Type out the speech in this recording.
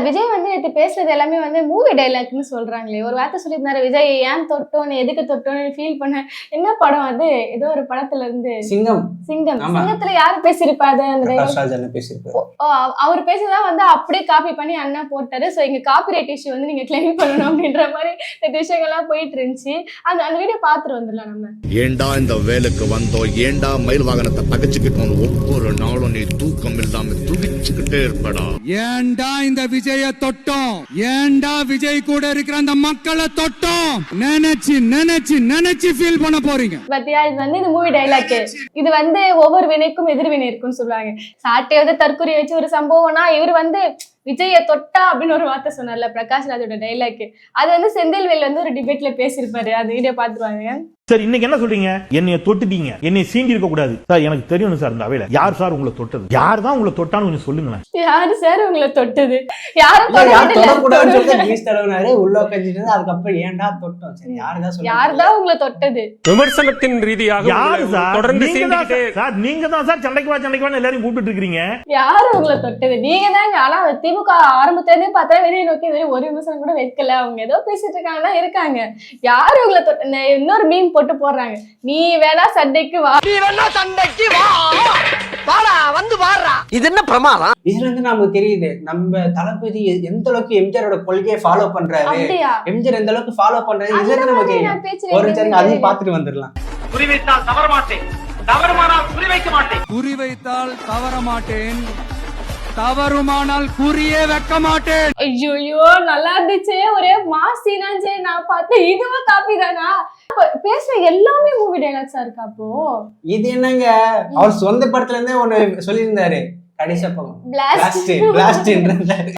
விஜய் வந்து நேத்து பேசுறது எல்லாமே வந்து மூவி டைலாக்னு சொல்றாங்களே. ஒரு வார்த்தை சொல்லியிருந்தாரு, விஜய் ஏன் தொட்டோன்னு எதுக்கு தொட்டோன்னு ஃபீல் பண்ண. என்ன படம் அது? ஏதோ ஒரு படத்துல இருந்து சிங்கம். சிங்கத்துல யாரு பேசியிருப்பா அது? அவர் பேசுறதா வந்து அப்படியே காப்பி பண்ணி அண்ணா போட்டாரு. சோ எங்க காப்பிரைட் இஷ்யூ வந்து நீங்க கிளைம் பண்ணணும் அப்படின்ற மாதிரி இந்த விஷயங்கள்லாம் போயிட்டு இருந்துச்சு. அந்த வீடியோ பாத்துட்டு வந்துடலாம் நம்ம. ஏண்டா இந்த வேலைக்கு வந்தோம், ஏண்டா மயில் வாகனத்தை பகச்சுக்கிட்டோம், ஒவ்வொரு நாளும் நீ தூக்கம் இல்லாம துடிச்சுக்கிட்டே இருப்படா. ஏண்டா இந்த விஜய தொட்டோம், ஏண்டா விஜய் கூட இருக்கிற அந்த மக்களை தொட்டோம் நினைச்சு நினைச்சு நினைச்சு ஃபீல் பண்ண போறீங்க பத்தியா? இது வந்து இந்த மூவி டைலாக். இது வந்து ஒவ்வொரு வினைக்கும் எதிர்வினை இருக்குன்னு சொல்லுவாங்க. சாட்டை வந்து தற்கொலை வச்சு ஒரு சம்பவம்னா இவர் வந்து விஜய தொட்டா அப்படின்னு ஒரு வார்த்தை சொன்னார்ல பிரகாஷ் ராஜோட டைலாக். அது வந்து செந்தில்வேல் வந்து ஒரு டிபேட்ல பேசியிருப்பாரு. அது வீடியோ பாத்துருவாங்க. சார் இன்னைக்கு என்ன சொல்றீங்க? என்னைய தொட்டுட்டீங்க, என்னைய சீண்டி இருக்க கூடாது சார். எனக்கு தெரியும் சார் இந்த அவையில யார் சார் உங்களை தொட்டது, யார் தான் உங்களை தொட்டான்னு கொஞ்சம் சொல்லுங்களேன். யாரு சார் உங்களை தொட்டது? யாரும் யாருதான் உங்களை தொட்டது? விமர்சனத்தின் ரீதியாக தொடர்ந்து சார் நீங்க தான் சார் சண்டைக்கு வா எல்லாரும் கூப்பிட்டு இருக்கீங்க. யாரு உங்களை தொட்டது? நீங்க தாங்க. ஆனா திமுக ஆரம்பத்திலே பார்த்தா விஜய் நோக்கி ஒரு விமர்சனம் கூட வைக்கல. அவங்க ஏதோ பேசிட்டு இருக்காங்கன்னா இருக்காங்க. யாரு உங்களை தொட்ட? இன்னொரு மீன் போட்டு போடுறாங்க, நீ வேணா சண்டைக்கு வா, நீ வேணா சண்டைக்கு வா, வாடா வந்து வாடுறா. இது என்ன பிரமாதம்? இதுல இருந்து நமக்கு தெரியுது நம்ம தளபதி எந்த அளவுக்கு எம்ஜிஆரோட கொள்கையை ஃபாலோ பண்றாரு, எம்ஜிஆர் எந்த அளவுக்கு ஃபாலோ பண்றாரு. இதுல இருந்து நமக்கு தெரியும். ஒரு சரிங்க அதையும் பார்த்துட்டு வந்துடலாம். குறிவைத்தால் தவற மாட்டேன், தவறுமானால் குறிவைக்க மாட்டேன். குறிவைத்தால் தவற மாட்டேன், தவறுமானால் குறியே வைக்க மாட்டேன். ஐயோ நல்லா இருந்துச்சு. ஒரே மாசினாச்சே. நான் பார்த்தேன் இதுவும் காப்பி தானா? பேசுற எல்லாமே மூவி டைலாக்ஸா இருக்கா? அப்போ இது என்னங்க, அவர் சொந்த படத்துல இருந்தே ஒண்ணு சொல்லியிருந்தாரு கடைசி பக்கம் பிளாஸ்ட் பிளாஸ்ட்